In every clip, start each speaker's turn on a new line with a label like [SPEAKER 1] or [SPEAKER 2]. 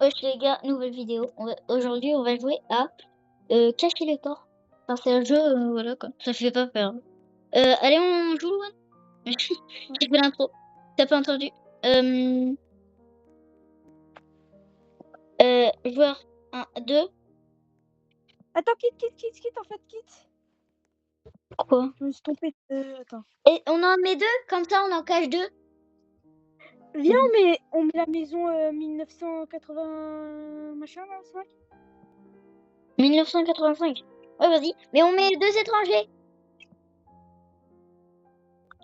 [SPEAKER 1] Wesh les gars, nouvelle vidéo. Aujourd'hui, on va jouer à cacher les corps. Enfin, c'est un jeu, voilà quoi. Ça fait pas peur. Allez, on joue, Louane. J'ai fait l'intro. T'as pas entendu. Joueur 1, 2.
[SPEAKER 2] Attends, quitte, en fait, quitte.
[SPEAKER 1] Quoi?
[SPEAKER 2] Je me suis trompée. Attends.
[SPEAKER 1] Et on en met deux, comme ça on en cache deux.
[SPEAKER 2] Viens, on met la maison 1980 machin là, 5.
[SPEAKER 1] 1985. Ouais, vas-y. Mais on met deux étrangers.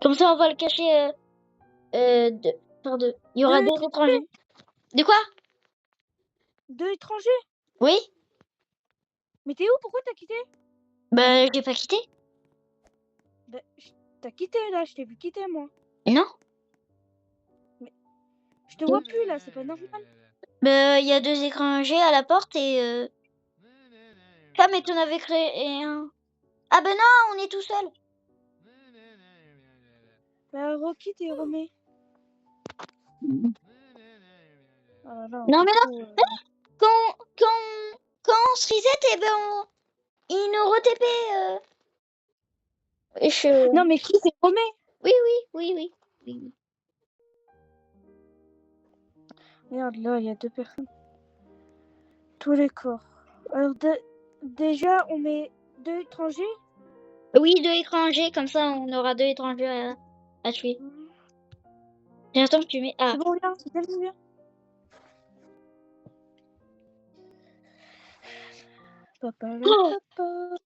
[SPEAKER 1] Comme ça, on va le cacher par deux. Il y aura deux étrangers. De quoi?
[SPEAKER 2] 2 étrangers.
[SPEAKER 1] Oui?
[SPEAKER 2] Mais t'es où? Pourquoi t'as quitté?
[SPEAKER 1] Bah, j'ai pas quitté.
[SPEAKER 2] Bah, t'as quitté là, je t'ai vu quitter moi.
[SPEAKER 1] Non?
[SPEAKER 2] Je te vois plus là, c'est pas normal.
[SPEAKER 1] Bah, il y a deux étrangers à la porte et Ah, mais t'en avais créé un. Ah ben non, on est tout seul.
[SPEAKER 2] Bah, requitte et remets. Ah, là,
[SPEAKER 1] Non mais
[SPEAKER 2] trop,
[SPEAKER 1] non, quand on se reset, eh ben il nous re-TP.
[SPEAKER 2] Non mais qui c'est remets?
[SPEAKER 1] Oui.
[SPEAKER 2] Regarde là, il y a 2 personnes. Tous les corps. Alors déjà, on met 2 étrangers.
[SPEAKER 1] Oui, deux étrangers, comme ça on aura deux étrangers à tuer. J'attends que tu mets. Ah.
[SPEAKER 2] C'est bon, viens, c'est tellement bien. Papa,
[SPEAKER 1] Oh
[SPEAKER 2] papa.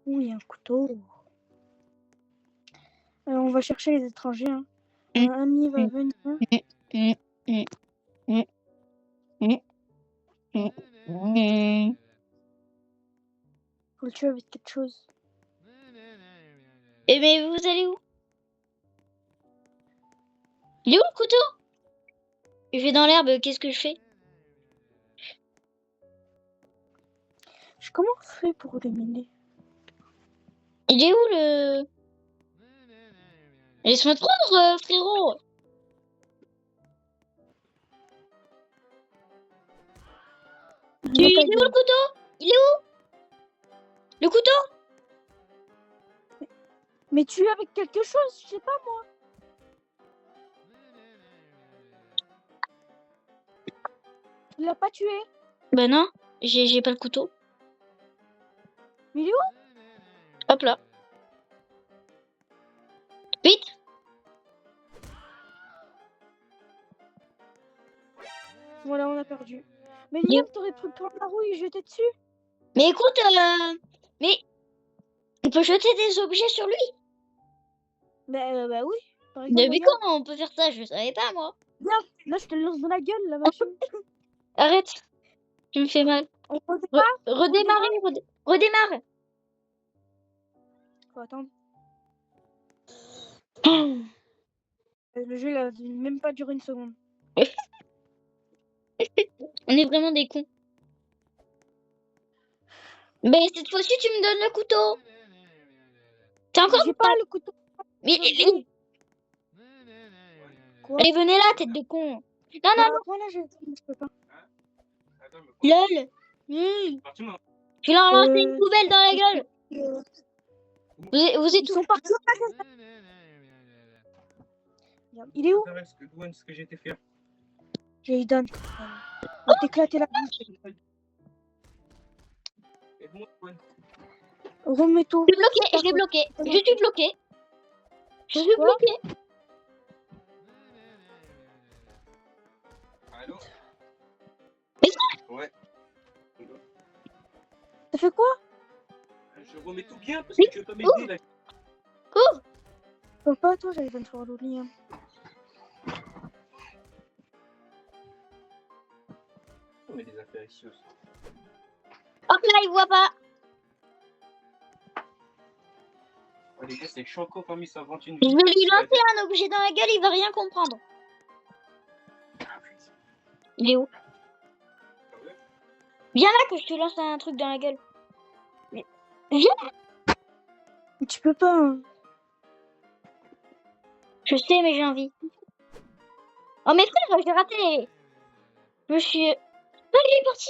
[SPEAKER 2] Oui, un couteau. Alors, on va chercher les étrangers. Hein. Un ami va venir. Faut le tuer avec quelque chose.
[SPEAKER 1] Et mais vous allez où? Il est où le couteau? Je vais dans l'herbe, qu'est-ce que je fais?
[SPEAKER 2] Comment on fait pour l'éliminer?
[SPEAKER 1] Il est où le... Laisse-moi te prendre, frérot. Il est où le couteau? Il est où? Le couteau?
[SPEAKER 2] Mais tue avec quelque chose, je sais pas moi. Tu l'as pas tué?
[SPEAKER 1] Bah non, j'ai pas le couteau.
[SPEAKER 2] Mais il est où?
[SPEAKER 1] Hop là. Vite.
[SPEAKER 2] Voilà, on a perdu. Mais Liam, t'aurais pu prendre la rouille et jeter dessus.
[SPEAKER 1] Mais écoute, mais on peut jeter des objets sur lui.
[SPEAKER 2] Bah oui. Par exemple,
[SPEAKER 1] Depuis
[SPEAKER 2] regarde.
[SPEAKER 1] quand on peut faire ça? Je savais pas moi.
[SPEAKER 2] Regarde, là je te le lance dans la gueule, la machine.
[SPEAKER 1] Arrête, tu me fais mal.
[SPEAKER 2] On redémarre.
[SPEAKER 1] Redémarre.
[SPEAKER 2] Faut attendre. Le jeu il a même pas duré une seconde.
[SPEAKER 1] On est vraiment des cons. Mais cette fois-ci, tu me donnes le couteau. T'as encore?
[SPEAKER 2] J'ai pas le couteau.
[SPEAKER 1] Mais
[SPEAKER 2] Quoi?
[SPEAKER 1] allez, venez là, tête de con. Non.
[SPEAKER 2] Voilà, je peux pas.
[SPEAKER 1] Lol. Je vais leur lancer une poubelle dans la gueule. Vous êtes
[SPEAKER 2] Ils sont partis. Il est où?
[SPEAKER 3] Ce que j'ai été faire.
[SPEAKER 2] Jayden. On va t'éclater la bouche. Remets tout.
[SPEAKER 1] Je l'ai bloqué. Je suis bloqué.
[SPEAKER 3] Allô?
[SPEAKER 1] Mais
[SPEAKER 3] ouais.
[SPEAKER 2] T'as fait quoi?
[SPEAKER 3] Je remets tout bien parce que tu veux pas m'aider là.
[SPEAKER 1] Cours.
[SPEAKER 2] Papa, toi, j'avais 23 au lit.
[SPEAKER 3] On met des affaires ici aussi.
[SPEAKER 1] Hop là, il voit pas.
[SPEAKER 3] Oh, les gars, c'est Chanco parmi sa vente une
[SPEAKER 1] Je
[SPEAKER 3] vie.
[SPEAKER 1] vais lui lancer un objet dans la gueule, il va rien comprendre. Il est où? Viens là que je te lance un truc dans la gueule. Viens.
[SPEAKER 2] Mais tu peux pas. Hein.
[SPEAKER 1] Je sais, mais j'ai envie. Oh, mes frères, j'ai raté. Je me suis... Ah, il est parti.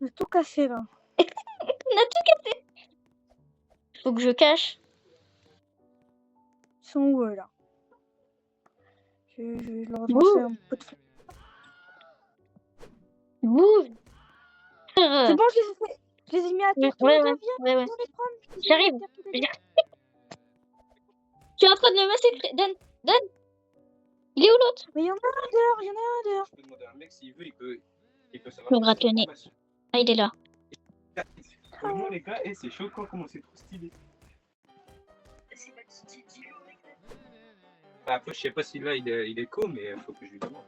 [SPEAKER 2] On a tout cassé là.
[SPEAKER 1] On a tout cassé. Faut que je cache.
[SPEAKER 2] Ils sont où là? Je vais leur lancer un peu de feu.
[SPEAKER 1] Bouge.
[SPEAKER 2] C'est bon, je les ai mis à terre tous
[SPEAKER 1] Ouais,
[SPEAKER 2] les
[SPEAKER 1] ouais,
[SPEAKER 2] deux. Viens,
[SPEAKER 1] ouais, ouais.
[SPEAKER 2] viens les prendre. Je les ai mis
[SPEAKER 1] J'arrive.
[SPEAKER 2] à terre tous les deux.
[SPEAKER 1] Tu es en train de le massacrer. Donne. Il est où l'autre?
[SPEAKER 2] Mais il y en a un dehors, il y en a un dehors.
[SPEAKER 3] Je peux demander à un mec s'il veut, il peut savoir.
[SPEAKER 1] Le gratonner. Ah, il est là.
[SPEAKER 3] Vraiment, les gars, c'est choquant comment c'est trop stylé. Bah, après, je sais pas si là il est co, mais faut que je lui demande.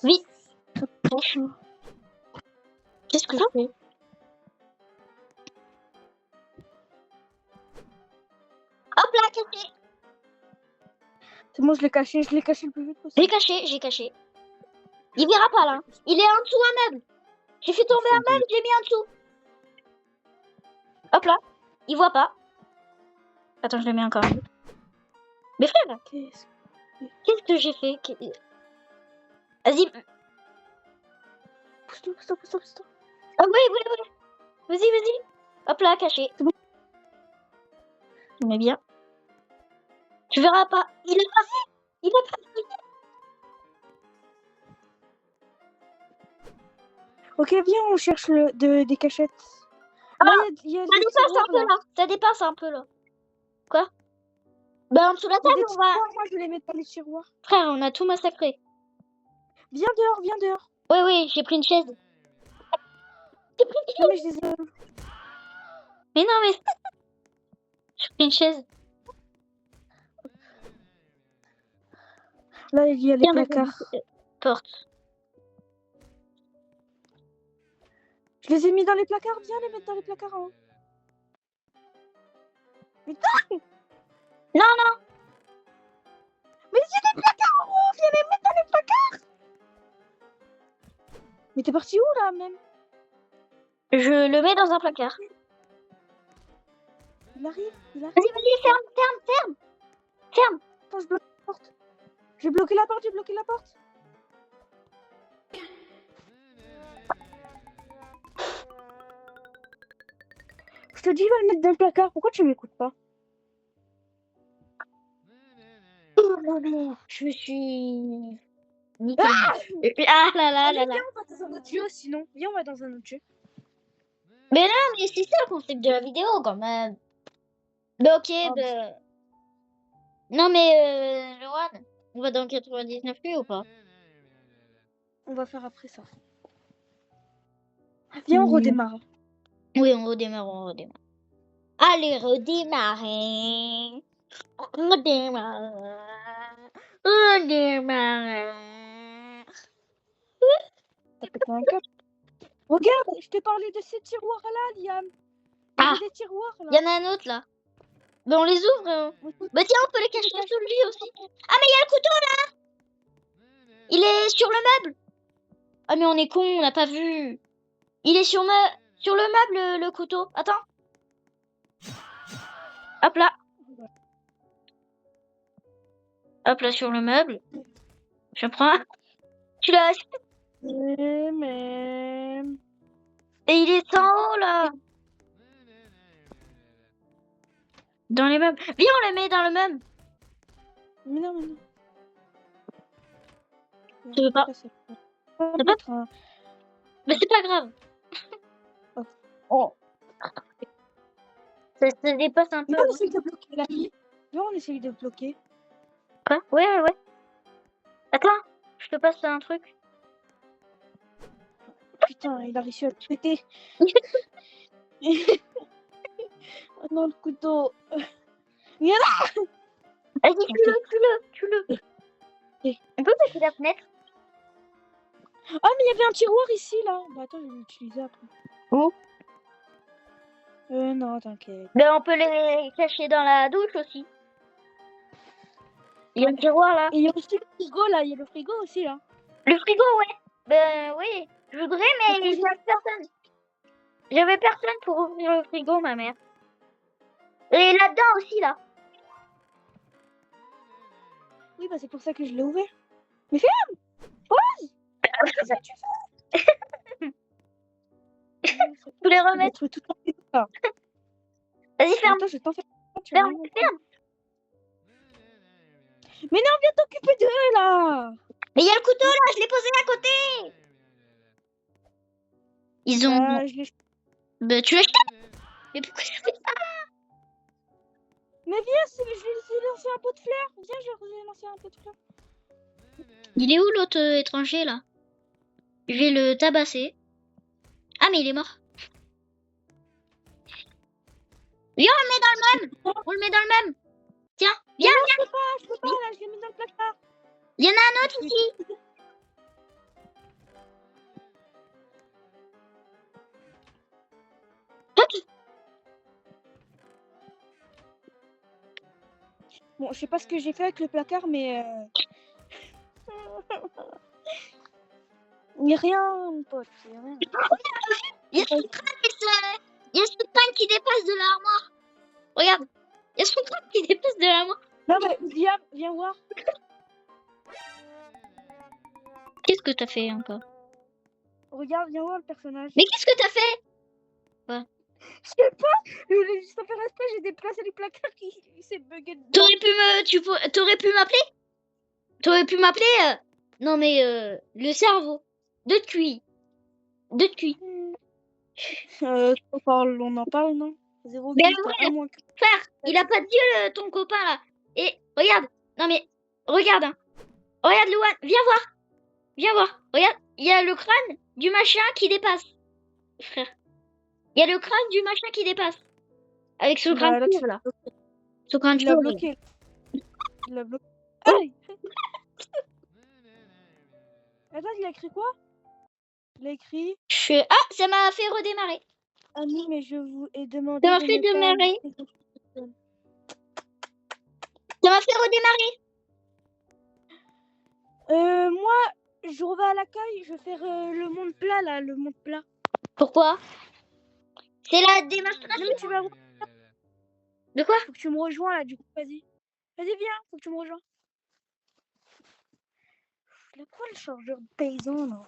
[SPEAKER 1] Vite. Qu'est-ce que je fais? Hop là, caché.
[SPEAKER 2] C'est bon, je l'ai caché le plus vite possible.
[SPEAKER 1] J'ai caché. Il verra pas là. Il est en dessous un meuble. J'ai fait tomber un meuble, je l'ai mis en dessous. Hop là. Il voit pas. Attends, je le mets encore. Mais frère, qu'est-ce que j'ai fait? Vas-y.
[SPEAKER 2] Pousse-toi.
[SPEAKER 1] Ah oui. Vas-y. Hop là, caché.
[SPEAKER 2] C'est bon.
[SPEAKER 1] Je mets bien. Tu verras pas. Il a pas fait.
[SPEAKER 2] Ok, viens, on cherche des cachettes. Là, il y a
[SPEAKER 1] Ça
[SPEAKER 2] des
[SPEAKER 1] dépasse
[SPEAKER 2] tiroirs,
[SPEAKER 1] un peu là. Ça dépasse un peu là. Quoi? Ben en dessous de la
[SPEAKER 2] Il y a
[SPEAKER 1] table,
[SPEAKER 2] des
[SPEAKER 1] on va...
[SPEAKER 2] tiroirs, moi je vais les mettre dans les tiroirs.
[SPEAKER 1] Frère, on a tout massacré.
[SPEAKER 2] Viens dehors.
[SPEAKER 1] Oui, j'ai pris une chaise.
[SPEAKER 2] Non, mais je les ai...
[SPEAKER 1] Mais non, mais... J'ai pris une chaise.
[SPEAKER 2] Là, il y a les placards.
[SPEAKER 1] Porte.
[SPEAKER 2] Je les ai mis dans les placards, viens les mettre dans les placards. Hein. Putain!
[SPEAKER 1] Non.
[SPEAKER 2] Mais il y a des placards en haut, viens les mettre dans les placards. Mais t'es parti où là même?
[SPEAKER 1] Je le mets dans un placard.
[SPEAKER 2] Il arrive.
[SPEAKER 1] Vas-y, ferme.
[SPEAKER 2] Attends, je bloque la porte. J'ai bloqué la porte. Je te dis, va le mettre dans le placard. Pourquoi tu m'écoutes pas?
[SPEAKER 1] Oh non, mais je me suis... Ah là.
[SPEAKER 2] Viens, on va dans un autre jeu sinon. Viens, on va dans un autre jeu.
[SPEAKER 1] Mais non, mais c'est ça le concept de la vidéo quand même. Mais ok, Non mais, Loan, on va dans 99 rue ou pas?
[SPEAKER 2] On va faire après ça. Viens, on redémarre.
[SPEAKER 1] Oui, on redémarre. Allez, redémarrer.
[SPEAKER 2] T'as pété un câble. Regarde, je t'ai parlé de ces tiroirs-là, Liam. Il y a des tiroirs là.
[SPEAKER 1] Il y en a un autre là. Ben on les ouvre. Bah tiens, on peut les cacher sous lui aussi. Ah mais il y a le couteau là. Il est sur le meuble. Ah mais on est con, on n'a pas vu. Il est sur le meuble le couteau. Attends. Hop là. Hop là sur le meuble. Je prends un. Tu l'as.
[SPEAKER 2] Mais...
[SPEAKER 1] Et il est en haut là. Dans les meubles. Viens, on le met dans le meuble.
[SPEAKER 2] Mais non.
[SPEAKER 1] Tu veux pas? Mais c'est pas grave. Oh. Ça se dépasse un peu.
[SPEAKER 2] Viens, on essaye de bloquer la vie. Viens, on essaye de bloquer.
[SPEAKER 1] Quoi? Ouais. Attends, je te passe un truc.
[SPEAKER 2] Putain, il a réussi à te péter. Oh non, le couteau. Viens là.
[SPEAKER 1] Vas-y, tue-le. On peut passer la fenêtre?
[SPEAKER 2] Ah, mais il y avait un tiroir ici, là. Bah attends, je vais l'utiliser après.
[SPEAKER 1] Où?
[SPEAKER 2] Non, t'inquiète.
[SPEAKER 1] Ben, on peut les cacher dans la douche aussi. Il y a un tiroir là.
[SPEAKER 2] Et il y a aussi le frigo, là. Il y a le frigo aussi, là.
[SPEAKER 1] Le frigo, ouais. Ben oui, je voudrais, mais j'avais personne. J'avais personne pour ouvrir le frigo, ma mère. Et là-dedans aussi, là.
[SPEAKER 2] Oui, bah c'est pour ça que je l'ai ouvert. Mais ferme! Pause! Qu'est-ce que tu fais?
[SPEAKER 1] Faut les remettre.
[SPEAKER 2] Détruis tout ça.
[SPEAKER 1] Vas-y, ferme.
[SPEAKER 2] Attends, je vais t'en faire. Tu vas
[SPEAKER 1] Ferme,
[SPEAKER 2] rien
[SPEAKER 1] ferme.
[SPEAKER 2] Mais non, viens t'occuper d'eux là!
[SPEAKER 1] Mais il y a le couteau, là. Je l'ai posé à côté. Ils ont...
[SPEAKER 2] Bah, je l'ai.
[SPEAKER 1] Bah, tu l'as jeté. Mais pourquoi tu fais ça?
[SPEAKER 2] Mais viens, je vais lancer un pot de fleurs. Viens, je vais lancer un pot de fleurs.
[SPEAKER 1] Il est où l'autre étranger, là? Je vais le tabasser. Ah, mais il est mort. Viens, on le met dans le même. On le met dans le même. Tiens, viens,
[SPEAKER 2] Non,
[SPEAKER 1] viens.
[SPEAKER 2] je peux pas, là, je l'ai mis dans le placard.
[SPEAKER 1] Il y en a un autre ici.
[SPEAKER 2] Bon, je sais pas ce que j'ai fait avec le placard, mais. Il n'y a rien, mon pote, il n'y a rien.
[SPEAKER 1] Il y a son crâne, il y a son crâne qui dépasse de l'armoire. Regarde. Il y a son crâne qui dépasse de l'armoire.
[SPEAKER 2] Non, mais viens voir.
[SPEAKER 1] Qu'est-ce que t'as fait encore?
[SPEAKER 2] Regarde, viens voir le personnage.
[SPEAKER 1] Mais qu'est-ce que t'as fait?
[SPEAKER 2] Je sais pas, je voulais juste en faire exprès, j'ai déplacé le placard qui s'est bugué dedans.
[SPEAKER 1] T'aurais pu m'appeler? T'aurais pu m'appeler Non mais le cerveau. De cuit.
[SPEAKER 2] On en parle, non? 0,
[SPEAKER 1] Mais
[SPEAKER 2] 8,
[SPEAKER 1] ouais.
[SPEAKER 2] 1 moins.
[SPEAKER 1] Frère, il a pas de dieu ton copain là. Et regarde. Non mais regarde. Hein. Regarde Louane, viens voir. Viens voir. Regarde, il y a le crâne du machin qui dépasse. Frère. Il y a le crâne du machin qui dépasse. Avec ce crâne
[SPEAKER 2] Là,
[SPEAKER 1] là. Ce crâne
[SPEAKER 2] Il l'a
[SPEAKER 1] là.
[SPEAKER 2] bloqué. Il l'a bloqué. Aïe. Attends, il a écrit quoi? Il a écrit
[SPEAKER 1] Ah, ça m'a fait redémarrer.
[SPEAKER 2] Ami, mais je vous ai demandé
[SPEAKER 1] Ça m'a
[SPEAKER 2] de
[SPEAKER 1] fait
[SPEAKER 2] ne pas
[SPEAKER 1] démarrer.
[SPEAKER 2] ajouter
[SPEAKER 1] Ça m'a fait redémarrer.
[SPEAKER 2] moi, je reviens à l'accueil, je vais faire le monde plat là, le monde plat.
[SPEAKER 1] Pourquoi? C'est la démonstration.
[SPEAKER 2] Non, mais tu vas voir.
[SPEAKER 1] De quoi?
[SPEAKER 2] Faut que tu me rejoins là, du coup, vas-y. Vas-y, viens, faut que tu me rejoins. Il a quoi le chargeur de paysan là?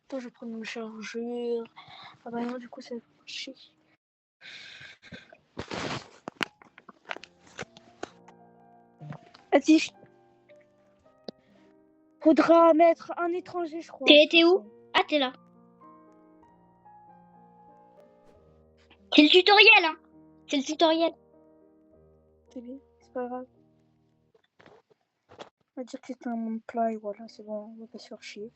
[SPEAKER 2] Attends, je vais prendre mon chargeur. Ah bah non, du coup, ça va marcher. Vas-y. Faudra mettre un étranger, je crois.
[SPEAKER 1] T'es où? Ah, t'es là. C'est le tutoriel, hein. C'est le tutoriel.
[SPEAKER 2] C'est bien, c'est pas grave. On va dire que c'était un monde plat et voilà, c'est bon, on va pas se faire chier.